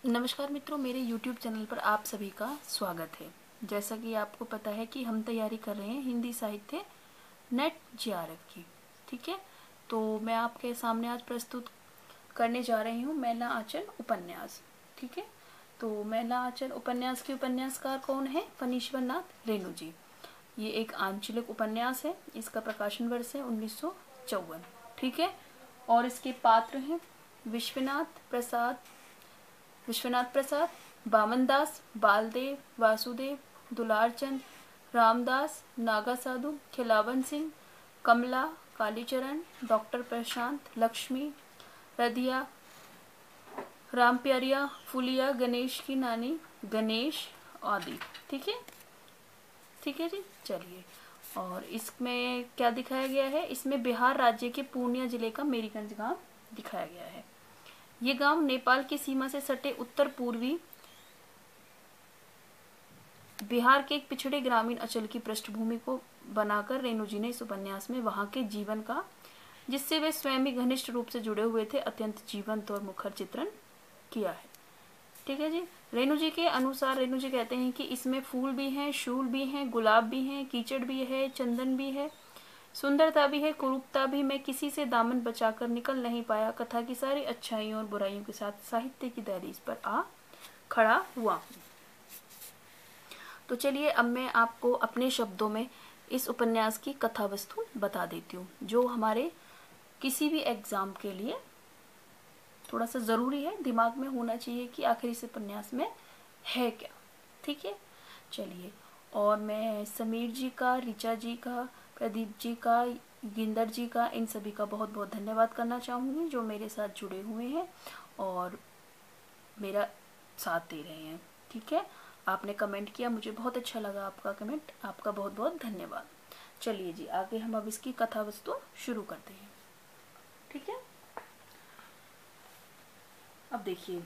नमस्कार मित्रों, मेरे YouTube चैनल पर आप सभी का स्वागत है। जैसा कि आपको पता है कि हम तैयारी कर रहे हैं हिंदी साहित्य नेट JRF की। ठीक है, तो मैं आपके सामने आज प्रस्तुत करने जा रही हूँ मैला आंचल उपन्यास। ठीक है, तो मैला आंचल उपन्यास के उपन्यासकार कौन है? फणीश्वर नाथ रेणु जी। ये एक आंचलिक उपन्यास है। इसका प्रकाशन वर्ष है 1954। ठीक है, और इसके पात्र हैं विश्वनाथ प्रसाद, बामनदास, बालदेव, वासुदेव, दुलारचंद, रामदास, नागा साधु, खिलावन सिंह, कमला, कालीचरण, डॉक्टर प्रशांत, लक्ष्मी, रधिया, राम प्यारिया, फुलिया, गणेश की नानी, गणेश आदि। ठीक है, ठीक है जी। चलिए, और इसमें क्या दिखाया गया है? इसमें बिहार राज्य के पूर्णिया जिले का मेरीगंज गांव दिखाया गया है। ये गांव नेपाल की सीमा से सटे उत्तर पूर्वी बिहार के एक पिछड़े ग्रामीण अंचल की पृष्ठभूमि को बनाकर रेणु जी ने इस उपन्यास में वहां के जीवन का, जिससे वे स्वयं ही घनिष्ठ रूप से जुड़े हुए थे, अत्यंत जीवंत और मुखर चित्रण किया है। ठीक है जी। रेणु जी के अनुसार रेणु जी कहते हैं कि इसमें फूल भी हैं, शूल भी हैं, गुलाब भी हैं, कीचड़ भी है, चंदन भी है, सुंदरता भी है, कुरूपता भी। मैं किसी से दामन बचाकर निकल नहीं पाया। कथा की सारी अच्छाइयों और बुराइयों के साथ साहित्य की दहलीज पर आ खड़ा हुआ हूँ। तो चलिए, अब मैं आपको अपने शब्दों में इस उपन्यास की कथा वस्तु बता देती हूँ, जो हमारे किसी भी एग्जाम के लिए थोड़ा सा जरूरी है, दिमाग में होना चाहिए कि आखिर इस उपन्यास में है क्या। ठीक है, चलिए। और मैं समीर जी का, ऋचा जी का, प्रदीप जी का, गिंदर जी का, इन सभी का बहुत बहुत धन्यवाद करना चाहूँगी, जो मेरे साथ जुड़े हुए हैं और मेरा साथ दे रहे हैं। ठीक है, आपने कमेंट किया, मुझे बहुत अच्छा लगा आपका कमेंट, आपका बहुत बहुत धन्यवाद। चलिए जी, आगे हम अब इसकी कथा वस्तु शुरू करते हैं। ठीक है, अब देखिए,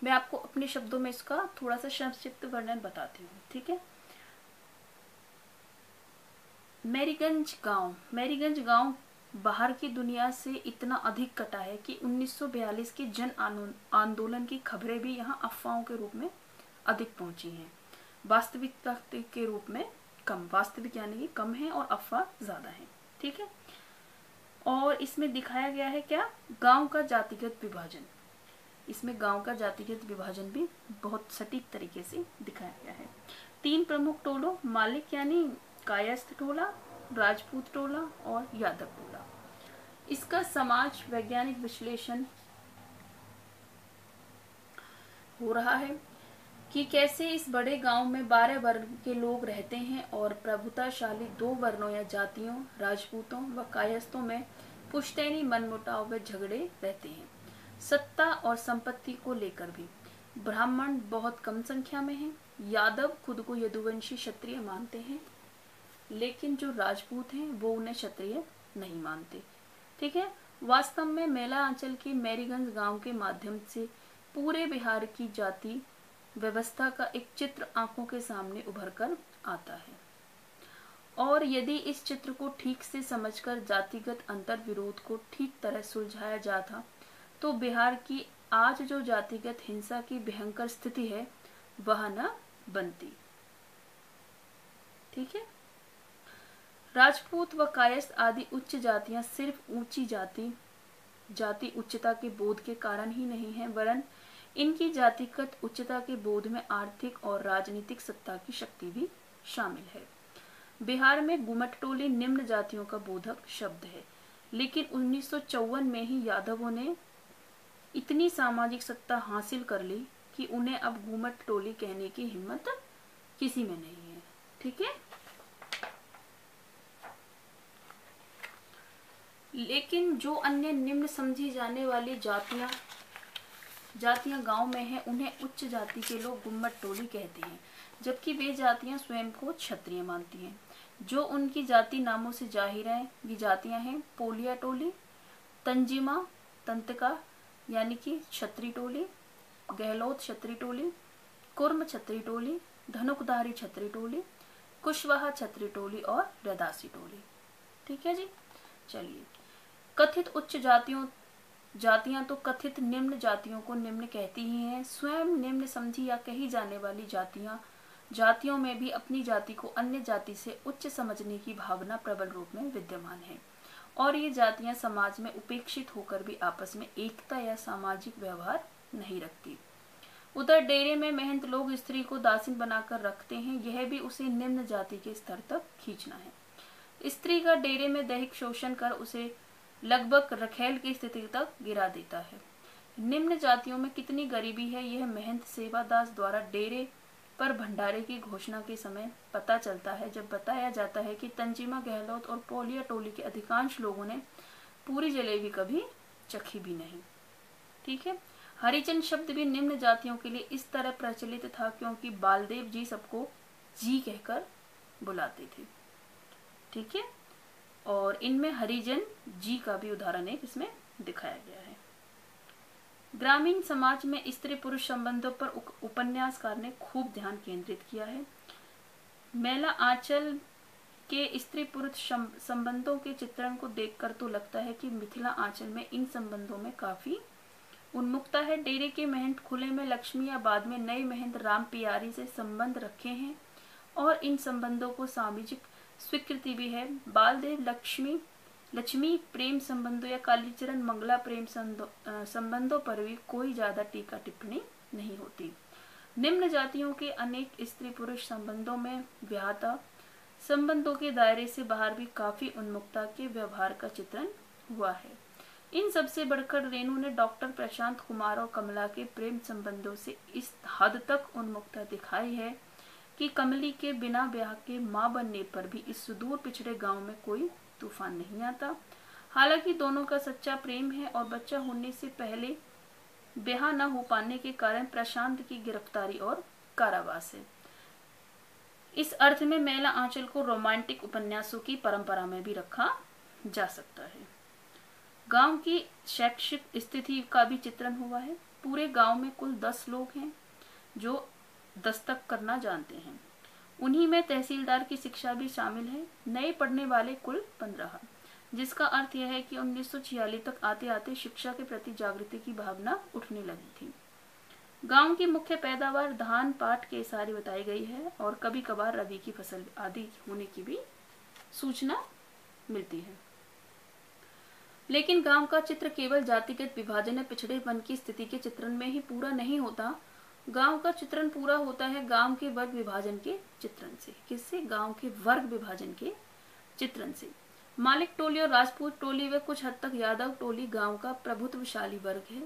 मैं आपको अपने शब्दों में इसका थोड़ा सा संक्षिप्त वर्णन बताती हूँ। ठीक है, मेरीगंज गांव बाहर की दुनिया से इतना अधिक कटा है कि 1942 के जन आंदोलन की खबरें भी यहाँ अफवाहों के रूप में अधिक पहुंची हैं। वास्तविकता के रूप में कम, वास्तविक यानी कि कम है और अफवाह ज्यादा है। ठीक है, और इसमें दिखाया गया है क्या? गांव का जातिगत विभाजन। इसमें गांव का जातिगत विभाजन भी बहुत सटीक तरीके से दिखाया गया है। 3 प्रमुख टोलों, मालिक यानी कायस्थ टोला, राजपूत टोला और यादव टोला। इसका समाज वैज्ञानिक विश्लेषण हो रहा है कि कैसे इस बड़े गांव में 12 वर्ग के लोग रहते हैं और प्रभुताशाली 2 वर्णों या जातियों, राजपूतों व कायस्थों में पुश्तैनी मनमुटाव व झगड़े रहते हैं। सत्ता और संपत्ति को लेकर भी ब्राह्मण बहुत कम संख्या में हैं। यादव खुद को यदुवंशी क्षत्रिय मानते हैं, लेकिन जो राजपूत हैं वो उन्हें क्षत्रिय नहीं मानते। ठीक है, वास्तव में मैला आंचल के मेरीगंज गांव के माध्यम से पूरे बिहार की जाति व्यवस्था का एक चित्र आंखों के सामने उभर कर आता है। और यदि इस चित्र को ठीक से समझकर जातिगत अंतर विरोध को ठीक तरह सुलझाया जाता, तो बिहार की आज जो जातिगत हिंसा की भयंकर स्थिति है वह न बनती। ठीक है, राजपूत व कायस्थ आदि उच्च जातियां सिर्फ ऊंची जाति उच्चता के बोध के कारण ही नहीं है, वरन इनकी जातिगत उच्चता के बोध में आर्थिक और राजनीतिक सत्ता की शक्ति भी शामिल है। बिहार में गुमट टोली निम्न जातियों का बोधक शब्द है, लेकिन 1954 में ही यादवों ने इतनी सामाजिक सत्ता हासिल कर ली कि उन्हें अब गुमट टोली कहने की हिम्मत किसी में नहीं है। ठीक है, लेकिन जो अन्य निम्न समझी जाने वाली जातियां गांव में हैं, उन्हें उच्च जाति के लोग गुम्मट टोली कहते हैं, जबकि वे जातियां स्वयं को क्षत्रिय मानती हैं। जो उनकी जाति नामों से जाहिर हैं, ये जातियां हैं पोलिया टोली, तंजिमा तंतका यानी कि क्षत्रिय टोली, गहलोत क्षत्रिय टोली, कुर्म क्षत्रिय टोली, धनुकधारी क्षत्रिय टोली, कुशवाहा क्षत्रिय टोली और रदासी टोली। ठीक है जी, चलिए। कथित उच्च जातियों जातियां तो कथित निम्न जातियों को निम्न कहती ही हैं। स्वयं निम्न समझी या कही जाने वाली जातियों में भी अपनी जाति को अन्य जाति से उच्च समझने की भावना प्रबल रूप में विद्यमान है, और ये जातियां समाज में उपेक्षित होकर भी आपस में एकता या सामाजिक व्यवहार नहीं रखती। उधर डेरे में महंत लोग स्त्री को दासीन बनाकर रखते हैं, यह भी उसे निम्न जाति के स्तर तक खींचना है। स्त्री का डेरे में दैहिक शोषण कर उसे लगभग रखेल की स्थिति तक गिरा देता है। निम्न जातियों में कितनी गरीबी है, यह महंत सेवादास द्वारा डेरे पर भंडारे की घोषणा के समय पता चलता है, जब बताया जाता है कि तंजीमा गहलोत और पोलिया टोली के अधिकांश लोगों ने पूरी जलेबी कभी चखी भी नहीं। ठीक है। हरिजन शब्द भी निम्न जातियों के लिए इस तरह प्रचलित था क्योंकि बालदेव जी सबको जी कहकर बुलाते थे। ठीक है। और इनमें हरिजन जी का भी उदाहरण है इसमें दिखाया गया है। ग्रामीण समाज में स्त्री पुरुष संबंधों पर उपन्यासकार ने खूब ध्यान केंद्रित किया है। मेला आंचल के स्त्री पुरुष संबंधों के चित्रण को देखकर तो लगता है कि मिथिला आंचल में इन संबंधों में काफी उन्मुखता है। डेरे के महंत खुले में लक्ष्मी या बाद में नए महंत राम पियारी से संबंध रखे हैं और इन संबंधों को सामाजिक स्वीकृति भी है। बालदेव लक्ष्मी प्रेम संबंधों या कालीचरण मंगला प्रेम संबंधों पर भी कोई ज्यादा टीका टिप्पणी नहीं होती। निम्न जातियों के अनेक स्त्री पुरुष संबंधों में व्याहता संबंधों के दायरे से बाहर भी काफी उन्मुखता के व्यवहार का चित्रण हुआ है। इन सबसे बढ़कर रेणु ने डॉक्टर प्रशांत कुमार और कमला के प्रेम संबंधों से इस हद तक उन्मुखता दिखाई है कि कमली के बिना ब्याह के मां बनने पर भी इस सुदूर पिछड़े गांव में कोई तूफान नहीं आता। हालांकि दोनों का सच्चा प्रेम है और बच्चा होने से पहले ब्याह न हो पाने के कारण प्रशांत की गिरफ्तारी और कारावास है। इस अर्थ में मेला आंचल को रोमांटिक उपन्यासों की परंपरा में भी रखा जा सकता है। गांव की शैक्षिक स्थिति का भी चित्रण हुआ है। पूरे गांव में कुल 10 लोग हैं जो दस्तक करना जानते हैं। उन्हीं में तहसीलदार की शिक्षा भी शामिल है। नए पढ़ने वाले कुल 15, जिसका अर्थ यह है कि 1946 तक आते आते शिक्षा के प्रति जागृति की भावना उठने लगी थी। गांव की मुख्य पैदावार धान पाट केसारी बताई गई है और कभी कभार रबी की फसल आदि होने की भी सूचना मिलती है। लेकिन गांव का चित्र केवल जातिगत विभाजन या पिछड़ेपन की स्थिति के चित्रण में ही पूरा नहीं होता। गांव का चित्रण पूरा होता है गांव के वर्ग विभाजन के चित्रण से। किससे? गांव के वर्ग विभाजन के चित्रण से। मालिक टोली और राजपूत टोली व कुछ हद तक यादव टोली गांव का प्रभुत्वशाली वर्ग है,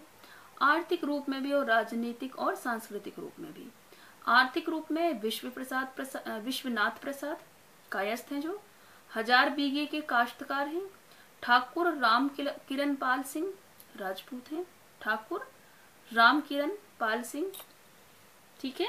आर्थिक रूप में भी और राजनीतिक और सांस्कृतिक रूप में भी। आर्थिक रूप में विश्वनाथ प्रसाद कायस्थ हैं जो 1000 बीघे के काश्तकार हैं। ठाकुर राम किरण पाल सिंह राजपूत हैं। ठाकुर राम किरण पाल सिंह। ठीक है।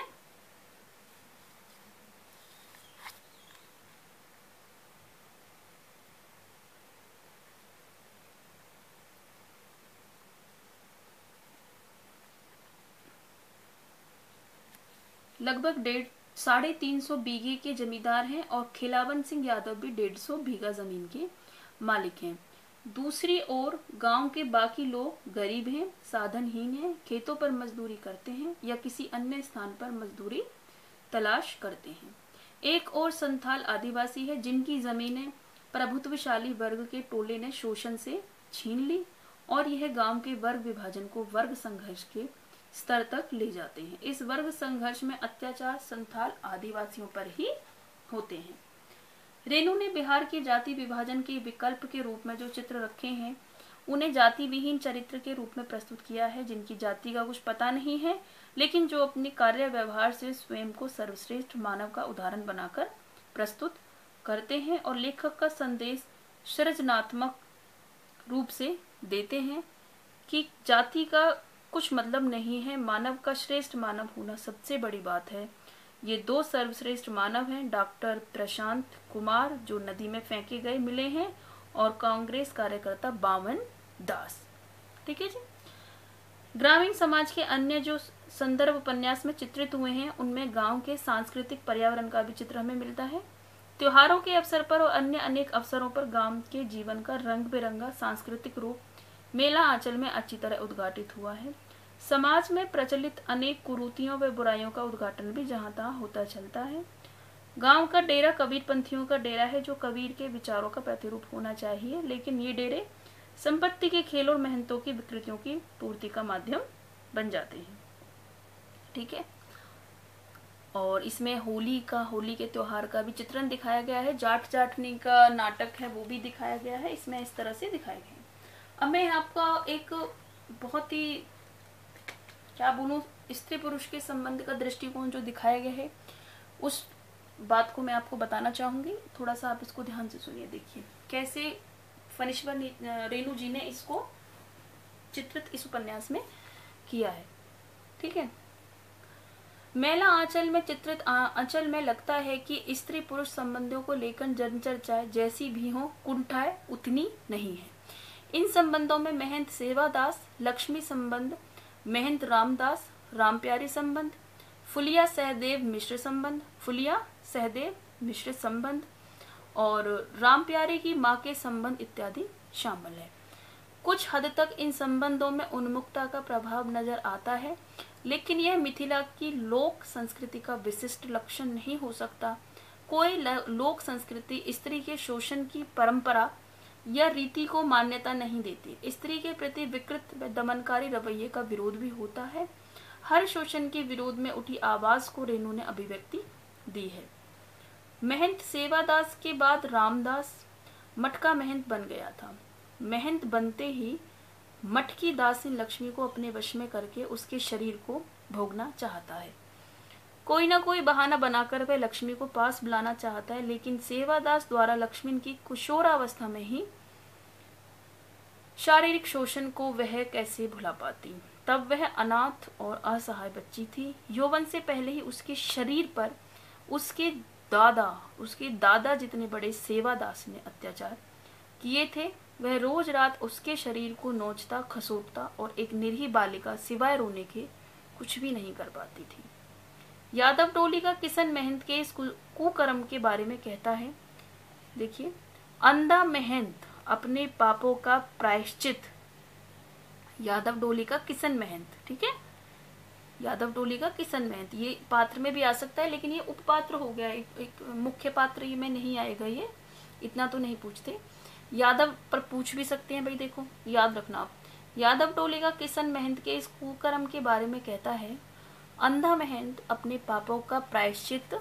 लगभग 350 बीघे के जमींदार हैं और खिलावन सिंह यादव भी 150 बीघा जमीन के मालिक हैं। दूसरी ओर गांव के बाकी लोग गरीब हैं, साधनहीन हैं, खेतों पर मजदूरी करते हैं या किसी अन्य स्थान पर मजदूरी तलाश करते हैं। एक और संथाल आदिवासी है जिनकी जमीनें प्रभुत्वशाली वर्ग के टोले ने शोषण से छीन ली और यह गांव के वर्ग विभाजन को वर्ग संघर्ष के स्तर तक ले जाते हैं। इस वर्ग संघर्ष में अत्याचार संथाल आदिवासियों पर ही होते हैं। रेणु ने बिहार के जाति विभाजन के विकल्प के रूप में जो चित्र रखे हैं उन्हें जाति विहीन चरित्र के रूप में प्रस्तुत किया है, जिनकी जाति का कुछ पता नहीं है लेकिन जो अपने कार्य व्यवहार से स्वयं को सर्वश्रेष्ठ मानव का उदाहरण बनाकर प्रस्तुत करते हैं और लेखक का संदेश सृजनात्मक रूप से देते हैं कि जाति का कुछ मतलब नहीं है, मानव का श्रेष्ठ मानव होना सबसे बड़ी बात है। ये 2 सर्वश्रेष्ठ मानव हैं, डॉक्टर प्रशांत कुमार जो नदी में फेंके गए मिले हैं और कांग्रेस कार्यकर्ता बावन दास। ठीक है जी। ग्रामीण समाज के अन्य जो संदर्भ उपन्यास में चित्रित हुए हैं उनमें गांव के सांस्कृतिक पर्यावरण का भी चित्र हमें मिलता है। त्योहारों के अवसर पर और अन्य अनेक अवसरों पर गांव के जीवन का रंग बिरंगा सांस्कृतिक रूप मेला आंचल में अच्छी तरह उद्घाटित हुआ है। समाज में प्रचलित अनेक कुरीतियों व बुराइयों का उद्घाटन भी जहां तहां होता चलता है। गांव का डेरा कबीर पंथियों का डेरा है, जो कबीर के विचारों का प्रतिरूप होना चाहिए, लेकिन ये डेरे संपत्ति के खेल और मेहनतों की विकृतियों की पूर्ति का माध्यम बन जाते हैं। ठीक है। और इसमें होली के त्योहार का भी चित्रण दिखाया गया है। जाट जाटनी का नाटक है वो भी दिखाया गया है, इसमें इस तरह से दिखाया गया है। अब मैं आपका एक बहुत ही क्या बोलूं, स्त्री पुरुष के संबंध का दृष्टिकोण जो दिखाया गया है उस बात को मैं आपको बताना चाहूंगी। थोड़ा सा आप इसको ध्यान से सुनिए। देखिए कैसे फणीश्वर रेणु जी ने इसको चित्रित इस उपन्यास में किया है। ठीक है। मेला आंचल में चित्रित आंचल में लगता है कि स्त्री पुरुष संबंधों को लेकर जनचर्चाएं जैसी भी हो, कुंठाएं उतनी नहीं है। इन संबंधों में महंत सेवादास लक्ष्मी संबंध, महंत रामदास रामप्यारी संबंध, फुलिया सहदेव मिश्र संबंध और रामप्यारी की माँ के संबंध इत्यादि शामिल है। कुछ हद तक इन संबंधों में उन्मुक्ता का प्रभाव नजर आता है, लेकिन यह मिथिला की लोक संस्कृति का विशिष्ट लक्षण नहीं हो सकता। कोई लोक संस्कृति स्त्री के शोषण की परंपरा या रीति को मान्यता नहीं देती। स्त्री के प्रति विकृत व दमनकारी रवैये का विरोध भी होता है। हर शोषण के विरोध में उठी आवाज को रेणु ने अभिव्यक्ति दी है। महंत सेवादास के बाद रामदास मठ का महंत बन गया था। महंत बनते ही मठ की दासी लक्ष्मी को अपने वश में करके उसके शरीर को भोगना चाहता है। कोई ना कोई बहाना बनाकर वह लक्ष्मी को पास बुलाना चाहता है, लेकिन सेवादास द्वारा लक्ष्मी की किशोरावस्था में ही शारीरिक शोषण को वह कैसे भुला पाती। तब वह अनाथ और असहाय बच्ची थी। यौवन से पहले ही उसके शरीर पर उसके दादा जितने बड़े सेवादास ने अत्याचार किए थे। वह रोज रात उसके शरीर को नोचता खसोटता और एक निरीह बालिका सिवाय रोने के कुछ भी नहीं कर पाती थी। यादव टोली का किशन महंत के इस कुकर्म के बारे में कहता है। देखिए, अंधा महंत अपने पापों का प्रायश्चित। यादव टोली का किशन महंत, ठीक है, यादव टोली का किशन महंत, ये पात्र में भी आ सकता है, लेकिन ये उपपात्र हो गया, एक मुख्य पात्र ये में नहीं आएगा। ये इतना तो नहीं पूछते, यादव पर पूछ भी सकते हैं भाई। देखो याद रखना आप, यादव टोली का किशन महंत के इस कुकर्म के बारे में कहता है। अंधा महंत अपने पापों का प्रायश्चित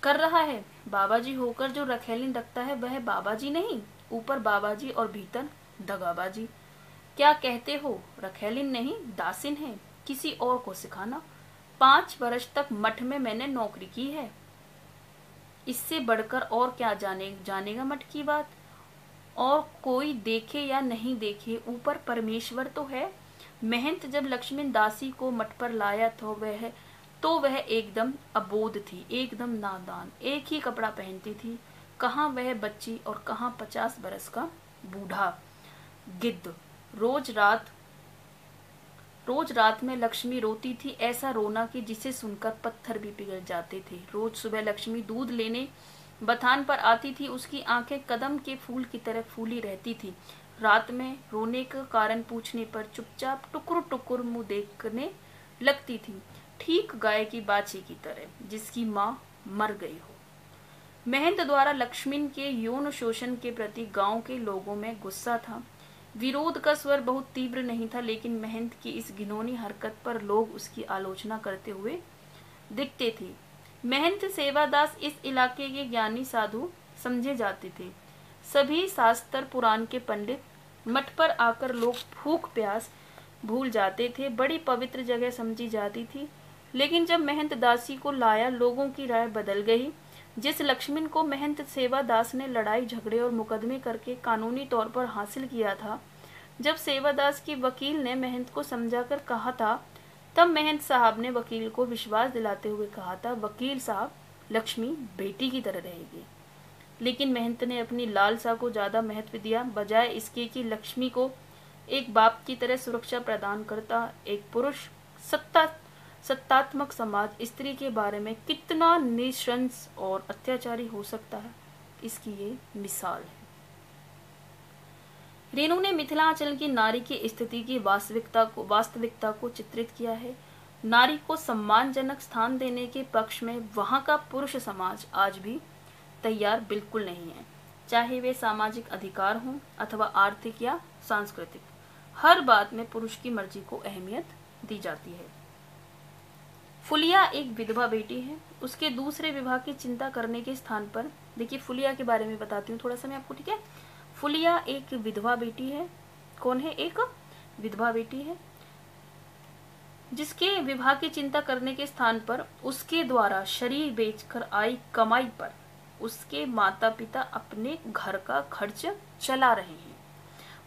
कर रहा है। बाबाजी होकर जो रखेलिन रखता है वह बाबाजी नहीं, ऊपर बाबाजी और भीतर दगाबाजी। क्या कहते हो, रखेलिन नहीं दासिन है, किसी और को सिखाना। 5 वर्ष तक मठ में मैंने नौकरी की है, इससे बढ़कर और क्या जानेगा मठ की बात। और कोई देखे या नहीं देखे, ऊपर परमेश्वर तो है। महंत जब लक्ष्मण दासी को मठ पर लाया तो वह एकदम अबोध थी, एकदम नादान, एक ही कपड़ा पहनती थी। कहाँ वह बच्ची और कहाँ 50 बरस का बूढ़ा गिद्ध। रोज रात में लक्ष्मी रोती थी, ऐसा रोना कि जिसे सुनकर पत्थर भी पिघल जाते थे। रोज सुबह लक्ष्मी दूध लेने बथान पर आती थी, उसकी आंखें कदम के फूल की तरह फूली रहती थी। रात में रोने का कारण पूछने पर चुपचाप टुकुर टुकुर मुंह देखने लगती थी, ठीक गाय की बाछी की तरह जिसकी माँ मर गई हो। महंत द्वारा लक्ष्मण के यौन शोषण के प्रति गांव के लोगों में गुस्सा था। विरोध का स्वर बहुत तीव्र नहीं था, लेकिन महंत की इस घिनौनी हरकत पर लोग उसकी आलोचना करते हुए दिखते थे। महंत सेवादास इस इलाके के ज्ञानी साधु समझे जाते थे। सभी शास्त्र पुराण के पंडित मठ पर आकर लोग भूख प्यास भूल जाते थे, बड़ी पवित्र जगह समझी जाती थी। लेकिन जब महंत दासी को लाया, लोगों की राय बदल गई। जिस लक्ष्मण को महंत सेवादास ने लड़ाई झगड़े और मुकदमे करके कानूनी तौर पर हासिल किया था, जब सेवादास की वकील ने महंत को समझाकर कहा था, तब महंत साहब ने वकील को विश्वास दिलाते हुए कहा था, वकील साहब, लक्ष्मी बेटी की तरह रहेगी। लेकिन महंत ने अपनी लालसा को ज्यादा महत्व दिया, बजाय इसके कि लक्ष्मी को एक बाप की तरह सुरक्षा प्रदान करता। एक पुरुष सत्तात्मक समाज स्त्री के बारे में कितना निशंस और अत्याचारी हो सकता है, इसकी ये मिसाल है। रेणु ने मिथिलांचल की नारी की स्थिति की वास्तविकता को चित्रित किया है। नारी को सम्मानजनक स्थान देने के पक्ष में वहां का पुरुष समाज आज भी तैयार बिल्कुल नहीं है, चाहे वे सामाजिक अधिकार हों अथवा आर्थिक या सांस्कृतिक। हर बात में पुरुष की मर्जी को अहमियत दी जाती है। फुलिया एक विधवा बेटी है। उसके दूसरे विवाह की चिंता करने के स्थान पर, देखिए फुलिया के बारे में बताती हूँ थोड़ा सा मैं आपको, ठीक है। फुलिया एक विधवा बेटी है। कौन है? एक विधवा बेटी है, जिसके विवाह की चिंता करने के स्थान पर उसके द्वारा शरीर बेचकर आई कमाई पर उसके माता पिता अपने घर का खर्च चला रहे हैं।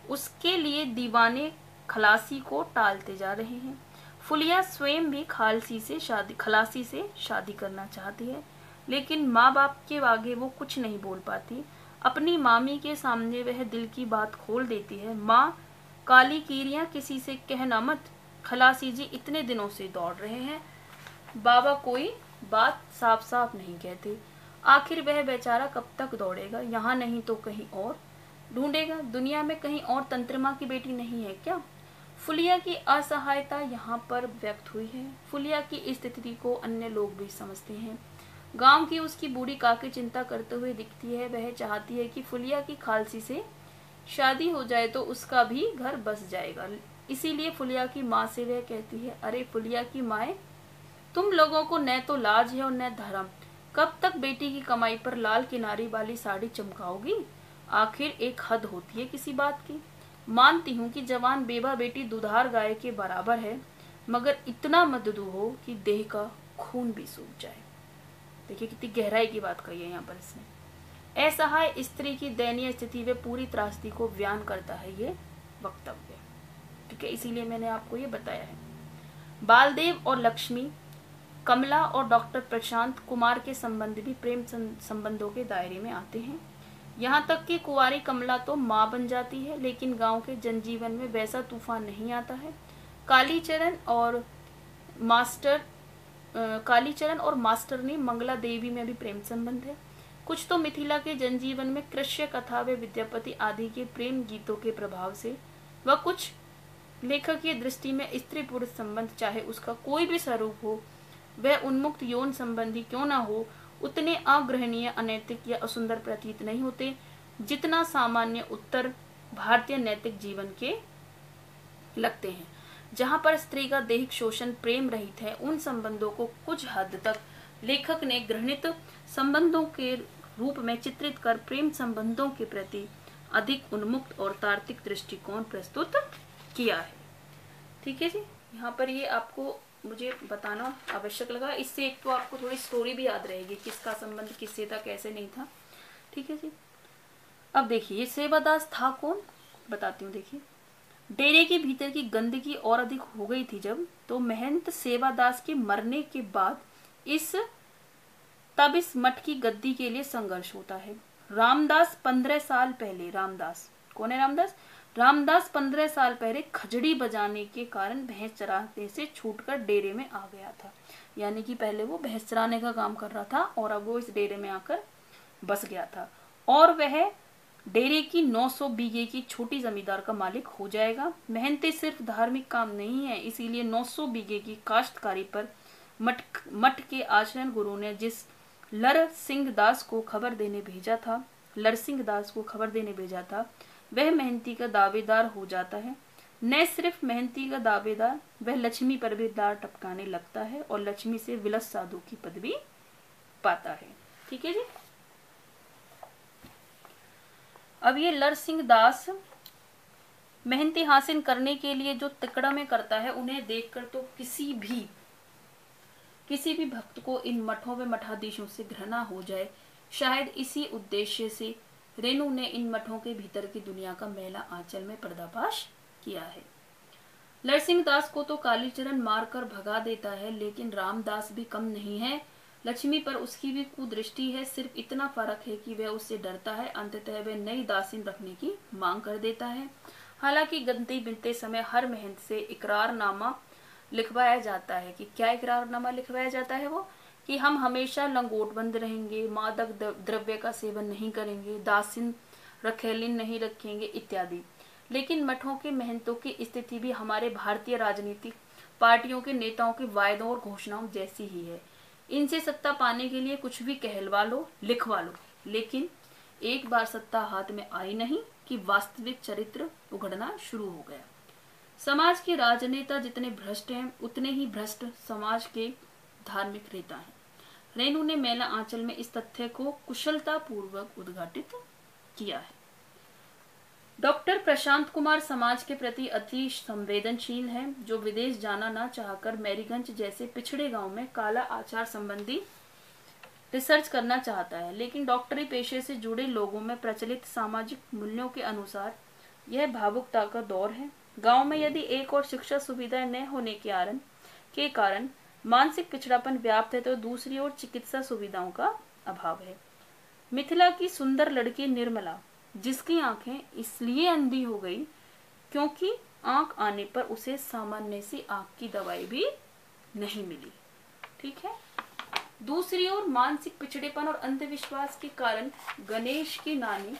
उसके लिए दीवाने खलासी को टालते जा रहे हैं। फुलिया स्वयं भी खलासी से शादी करना चाहती है, लेकिन माँ बाप के आगे वो कुछ नहीं बोल पाती। अपनी मामी के सामने वह दिल की बात खोल देती है। माँ, काली कीरियां किसी से कहना मत, खलासी जी इतने दिनों से दौड़ रहे हैं, बाबा कोई बात साफ साफ नहीं कहते। आखिर वह बेचारा कब तक दौड़ेगा? यहाँ नहीं तो कहीं और ढूंढेगा। दुनिया में कहीं और तंत्रमा की बेटी नहीं है क्या? फुलिया की असहायता यहाँ पर व्यक्त हुई है। फुलिया की स्थिति को अन्य लोग भी समझते हैं। गांव की उसकी बूढ़ी काकी चिंता करते हुए दिखती है। वह चाहती है कि फुलिया की खालसी से शादी हो जाए तो उसका भी घर बस जाएगा। इसीलिए फुलिया की माँ से वह कहती है, अरे फुलिया की माए, तुम लोगों को न तो लाज है और न धर्म। कब तक बेटी की कमाई पर लाल किनारी वाली साड़ी चमकाओगी? आखिर एक हद होती है किसी बात की। मानती हूँ कि जवान बेवा बेटी दुधार गाय के बराबर है, मगर इतना मत हो कि देह का खून भी सूख जाए। देखिए कितनी गहराई की बात कही है यहाँ पर इसने। असहाय स्त्री की दयनीय स्थिति व पूरी त्रासदी को बयान करता है ये वक्तव्य, ठीक है। इसीलिए मैंने आपको ये बताया है। बालदेव और लक्ष्मी, कमला और डॉक्टर प्रशांत कुमार के संबंध भी प्रेम संबंधों के दायरे में आते हैं। यहाँ तक कि कुंवारी कमला तो माँ बन जाती है, लेकिन गांव के जनजीवन में वैसा तूफान नहीं आता है। कालीचरण और मास्टरनी मंगला देवी में भी प्रेम संबंध है। कुछ तो मिथिला के जनजीवन में कृष्य कथा व विद्यापति आदि के प्रेम गीतों के प्रभाव से, व कुछ लेखक की दृष्टि में स्त्री पुरुष संबंध, चाहे उसका कोई भी स्वरूप हो, वह उन्मुक्त यौन संबंधी क्यों न हो, उतने अग्रहणीय, अनैतिक या असुंदर प्रतीत नहीं होते जितना सामान्य उत्तर भारतीय नैतिक जीवन के लगते हैं। जहां पर स्त्री का दैहिक शोषण प्रेम रहित है, उन संबंधों को कुछ हद तक लेखक ने घृणित संबंधों के रूप में चित्रित कर प्रेम संबंधों के प्रति अधिक उन्मुक्त और तार्किक दृष्टिकोण प्रस्तुत किया है। ठीक है जी, यहाँ पर ये आपको मुझे बताना आवश्यक लगा। इससे एक तो आपको थोड़ी स्टोरी भी याद रहेगी, किसका संबंध किससे था, कैसे नहीं था। ठीक है जी। अब देखिए ये सेवादास था कौन, बताती हूँ। देखिए, डेरे के भीतर की गंदगी और अधिक हो गई थी जब, तो महंत सेवादास के मरने के बाद तब इस मठ की गद्दी के लिए संघर्ष होता है। रामदास 15 साल पहले, रामदास कौन है? रामदास 15 साल पहले खजड़ी बजाने के कारण भैंस चराने से छूटकर डेरे में आ गया था। यानी कि पहले वो भैंस चराने का काम कर रहा था और अब वो इस डेरे में आकर बस गया था, और वह डेरे की 900 बीघे की छोटी जमींदार का मालिक हो जाएगा। मेहनती सिर्फ धार्मिक काम नहीं है, इसीलिए 900 बीघे की काश्तकारी पर मठ के आचरण गुरु ने जिस लरसिंह दास को खबर देने भेजा था, वह मेहनती का दावेदार हो जाता है। न सिर्फ मेहनती का दावेदार, वह लक्ष्मी पर भी दार टपकाने लगता है और लक्ष्मी से विलस साधु की पदवी पाता है। ठीक है जी। अब ये लरसिंह दास मेहनती हासिल करने के लिए जो तिकड़ा में करता है, उन्हें देखकर तो किसी भी भक्त को इन मठों में मठाधीशों से घृणा हो जाए। शायद इसी उद्देश्य से रेणु ने इन मठों के भीतर की दुनिया का मैला आंचल में पर्दाफाश किया है। लरसिंह दास को तो कालीचरण मारकर भगा देता है, लेकिन रामदास भी कम नहीं है। लक्ष्मी पर उसकी भी कुदृष्टि है, सिर्फ इतना फर्क है कि वह उससे डरता है। अंततः वह नई दासीन रखने की मांग कर देता है। हालांकि गद्दी बिनते समय हर मेहनत से इकरारनामा लिखवाया जाता है। कि क्या इकरारनामा लिखवाया जाता है? वो कि हम हमेशा लंगोटबंद रहेंगे, मादक द्रव्य का सेवन नहीं करेंगे, दासिन रखेलिन नहीं रखेंगे इत्यादि। लेकिन मठों के महंतों की स्थिति भी हमारे भारतीय राजनीतिक पार्टियों के नेताओं के वायदों और घोषणाओं जैसी ही है। इनसे सत्ता पाने के लिए कुछ भी कहलवा लो, लिखवा लो, लेकिन एक बार सत्ता हाथ में आई नहीं कि वास्तविक चरित्र उघड़ना शुरू हो गया। समाज के राजनेता जितने भ्रष्ट हैं, उतने ही भ्रष्ट समाज के धार्मिक नेता हैं। रेणु ने मेला आंचल में इस तथ्य को कुशलता पूर्वक उद्घाटित किया है। डॉक्टर प्रशांत कुमार समाज के प्रति अति संवेदनशील हैं, जो विदेश जाना न चाहकर मैरीगंज जैसे पिछड़े गांव में काला आचार संबंधी रिसर्च करना चाहता है। लेकिन डॉक्टरी पेशे से जुड़े लोगों में प्रचलित सामाजिक मूल्यों के अनुसार यह भावुकता का दौर है। गांव में यदि एक और शिक्षा सुविधाएं न होने के कारण मानसिक पिछड़ापन व्याप्त है, तो दूसरी ओर चिकित्सा सुविधाओं का अभाव है। मिथिला की सुंदर लड़की निर्मला, जिसकी आंखें इसलिए अंधी हो गई क्योंकि आंख आने पर उसे सामान्य सी आंख की दवाई भी नहीं मिली। ठीक है। दूसरी ओर मानसिक पिछड़ेपन और अंधविश्वास के कारण गणेश की नानी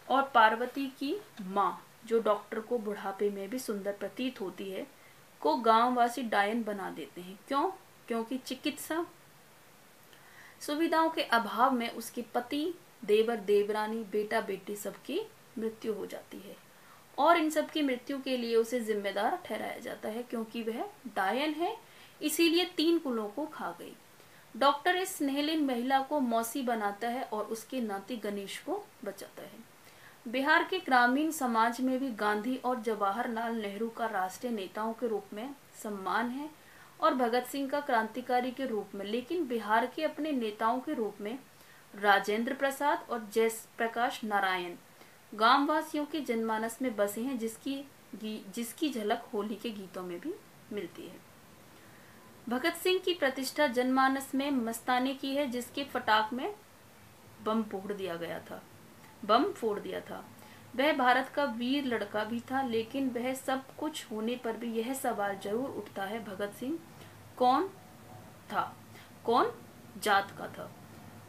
और पार्वती की माँ, जो डॉक्टर को बुढ़ापे में भी सुंदर प्रतीत होती है, को गांववासी डायन बना देते हैं। क्यों? क्योंकि चिकित्सा सुविधाओं के अभाव में उसके पति, देवर देवरानी, बेटा बेटी सबकी मृत्यु हो जाती है और इन सब की मृत्यु के लिए उसे जिम्मेदार ठहराया जाता है, क्योंकि वह डायन है, इसीलिए 3 कुलों को खा गई। डॉक्टर इस स्नेहलीन महिला को मौसी बनाता है और उसके नाती गणेश को बचाता है। बिहार के ग्रामीण समाज में भी गांधी और जवाहरलाल नेहरू का राष्ट्रीय नेताओं के रूप में सम्मान है और भगत सिंह का क्रांतिकारी के रूप में, लेकिन बिहार के अपने नेताओं के रूप में राजेंद्र प्रसाद और जयप्रकाश नारायण गांववासियों के जनमानस में बसे हैं, जिसकी झलक होली के गीतों में भी मिलती है। भगत सिंह की प्रतिष्ठा जनमानस में मस्तानी की है, जिसके फटाक में बम फोड़ दिया था। वह भारत का वीर लड़का भी था, लेकिन वह सब कुछ होने पर भी यह सवाल जरूर उठता है, भगत सिंह कौन था, कौन जात का था।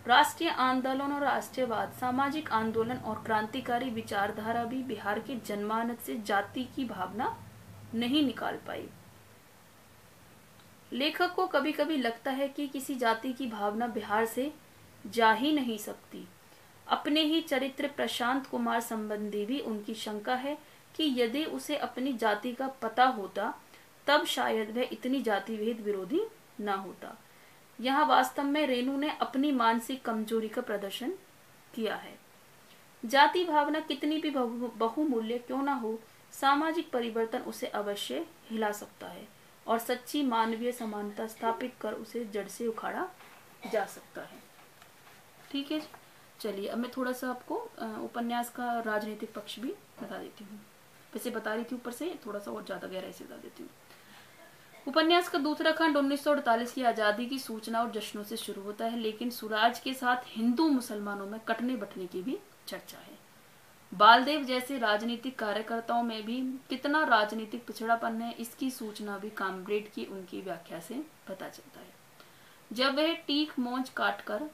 राष्ट्रीय आंदोलन और राष्ट्रवाद, सामाजिक आंदोलन और क्रांतिकारी विचारधारा भी बिहार के जनमानस से जाति की भावना नहीं निकाल पाई। लेखक को कभी कभी लगता है कि किसी जाति की भावना बिहार से जा ही नहीं सकती। अपने ही चरित्र प्रशांत कुमार संबंधी भी उनकी शंका है कि यदि उसे अपनी जाति का पता होता, तब शायद वह इतनी जातिभेद विरोधी न होता। यहाँ वास्तव में रेणु ने अपनी मानसिक कमजोरी का प्रदर्शन किया है। जाति भावना कितनी भी बहुमूल्य क्यों ना हो, सामाजिक परिवर्तन उसे अवश्य हिला सकता है और सच्ची मानवीय समानता स्थापित कर उसे जड़ से उखाड़ा जा सकता है। ठीक है, चलिए अब मैं थोड़ा सा आपको उपन्यास का राजनीतिक पक्ष भी बता देती हूँ। वैसे बता रही थी ऊपर से, थोड़ा सा और ज्यादा गहराई से बता देती हूँ। उपन्यास का दूसरा खंड 1948 की आजादी की सूचना और जश्नों से शुरू होता है, लेकिन सुराज के साथ हिंदू मुसलमानों में कटने बटने की भी चर्चा है। बालदेव जैसे राजनीतिक कार्यकर्ताओं में भी कितना राजनीतिक पिछड़ापन है, इसकी सूचना भी कामरेड की उनकी व्याख्या से पता चलता है। जब वह टीक मौज काटकर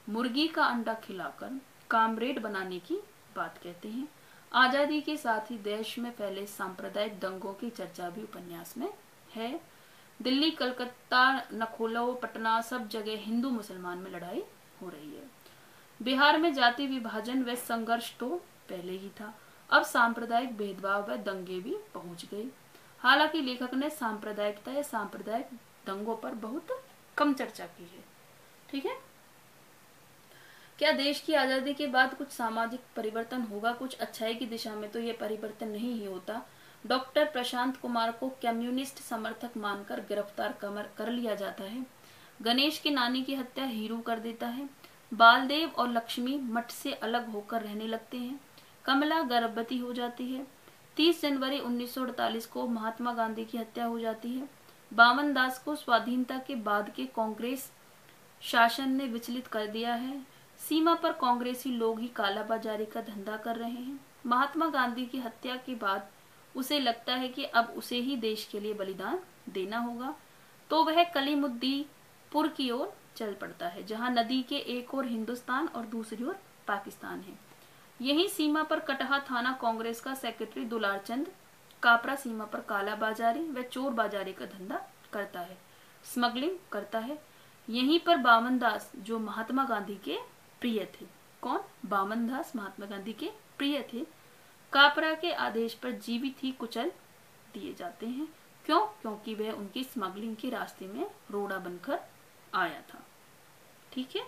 मुर्गी का अंडा खिलाकर कामरेड बनाने की बात कहते हैं। आजादी के साथ ही देश में फैले सांप्रदायिक दंगों की चर्चा भी उपन्यास में है। दिल्ली, कलकत्ता, नखोलो, पटना, सब जगह हिंदू मुसलमान में लड़ाई हो रही है। बिहार में जाति विभाजन व संघर्ष तो पहले ही था, अब सांप्रदायिक भेदभाव व दंगे भी पहुंच गए। हालांकि लेखक ने सांप्रदायिकता या सांप्रदायिक दंगों पर बहुत कम चर्चा की है। ठीक है, क्या देश की आजादी के बाद कुछ सामाजिक परिवर्तन होगा कुछ अच्छाई की दिशा में? तो यह परिवर्तन नहीं ही होता। डॉक्टर प्रशांत कुमार को कम्युनिस्ट समर्थक मानकर गिरफ्तार कर लिया जाता है। गणेश की नानी की हत्या हीरू कर देता है। बालदेव और लक्ष्मी मठ से अलग होकर रहने लगते हैं। कमला गर्भवती हो जाती है। 30 जनवरी 1948 को महात्मा गांधी की हत्या हो जाती है। बावन दास को स्वाधीनता के बाद के कांग्रेस शासन ने विचलित कर दिया है। सीमा पर कांग्रेसी लोग ही कालाबाजारी का धंधा कर रहे हैं। महात्मा गांधी की हत्या के बाद उसे लगता है कि अब उसे ही देश के लिए बलिदान देना होगा, तो वह कलीमुद्दीपुर की ओर चल पड़ता है, जहां नदी के एक ओर हिंदुस्तान और दूसरी ओर पाकिस्तान है। यही सीमा पर कटहा थाना कांग्रेस का सेक्रेटरी दुलार चंद कापरा सीमा पर काला बाजारी व चोर बाजारी का धंधा करता है, स्मगलिंग करता है। यहीं पर बामन दास जो महात्मा गांधी के प्रिय थे, कौन? बामन दास महात्मा गांधी के प्रिय थे, कापरा के आदेश पर जीवित ही कुचल दिए जाते हैं। क्यों? क्योंकि वह उनकी स्मगलिंग के रास्ते में रोड़ा बनकर आया था। ठीक है।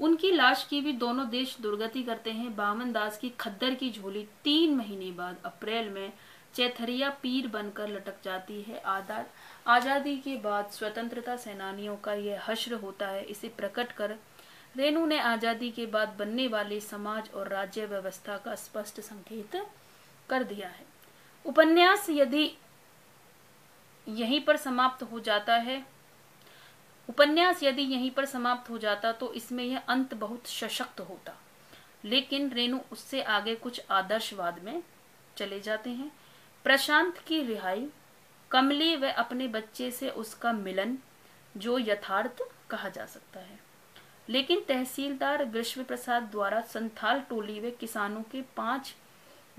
उनकी लाश की भी दोनों देश दुर्गति करते हैं। बामन दास की खद्दर की झोली 3 महीने बाद अप्रैल में चैथरिया पीर बनकर लटक जाती है। आजादी के बाद स्वतंत्रता सेनानियों का यह हश्र होता है। इसे प्रकट कर रेणु ने आजादी के बाद बनने वाले समाज और राज्य व्यवस्था का स्पष्ट संकेत कर दिया है। उपन्यास यदि यहीं पर समाप्त हो जाता तो इसमें यह अंत बहुत सशक्त होता, लेकिन रेणु उससे आगे कुछ आदर्शवाद में चले जाते हैं। प्रशांत की रिहाई, कमली व अपने बच्चे से उसका मिलन, जो यथार्थ कहा जा सकता है। लेकिन तहसीलदार ग्रीष्म प्रसाद द्वारा संथाल टोली व किसानों के 5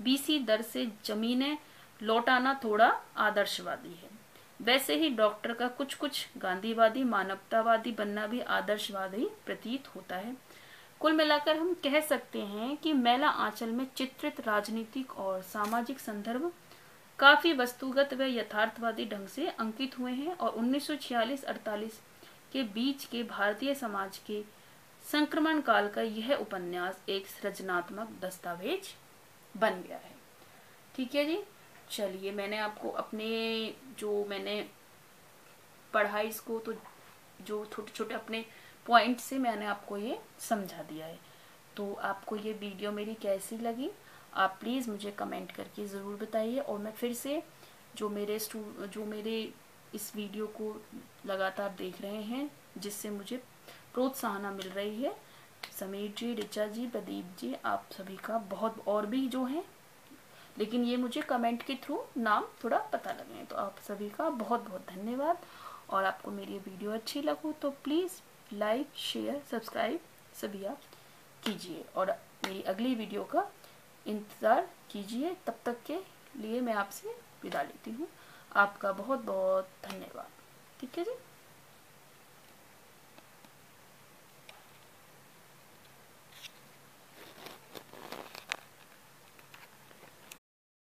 बीसी दर से जमीनें लौटाना थोड़ा आदर्शवादी है। वैसे ही डॉक्टर का कुछ कुछ गांधीवादी मानवतावादी बनना भी आदर्शवादी प्रतीत होता है। कुल मिलाकर हम कह सकते हैं कि मैला आंचल में चित्रित राजनीतिक और सामाजिक संदर्भ काफी वस्तुगत व यथार्थवादी ढंग से अंकित हुए हैं और 1946-48 के बीच के भारतीय समाज के संक्रमण काल का यह उपन्यास एक सृजनात्मक दस्तावेज बन गया है। ठीक है जी। चलिए, मैंने आपको अपने जो मैंने पढ़ा इसको, तो जो छोटे छोटे अपने पॉइंट से मैंने आपको ये समझा दिया है। तो आपको ये वीडियो मेरी कैसी लगी आप प्लीज़ मुझे कमेंट करके ज़रूर बताइए। और मैं फिर से जो मेरे इस वीडियो को लगातार देख रहे हैं, जिससे मुझे प्रोत्साहन मिल रही है, समीर जी, ऋचा जी, प्रदीप जी, आप सभी का बहुत, और भी जो है, लेकिन ये मुझे कमेंट के थ्रू नाम थोड़ा पता लगे हैं, तो आप सभी का बहुत बहुत धन्यवाद। और आपको मेरी वीडियो अच्छी लगो तो प्लीज़ लाइक, शेयर, सब्सक्राइब सभी आप कीजिए और मेरी अगली वीडियो का इंतज़ार कीजिए। तब तक के लिए मैं आपसे विदा लेती हूँ। आपका बहुत बहुत धन्यवाद। ठीक है जी।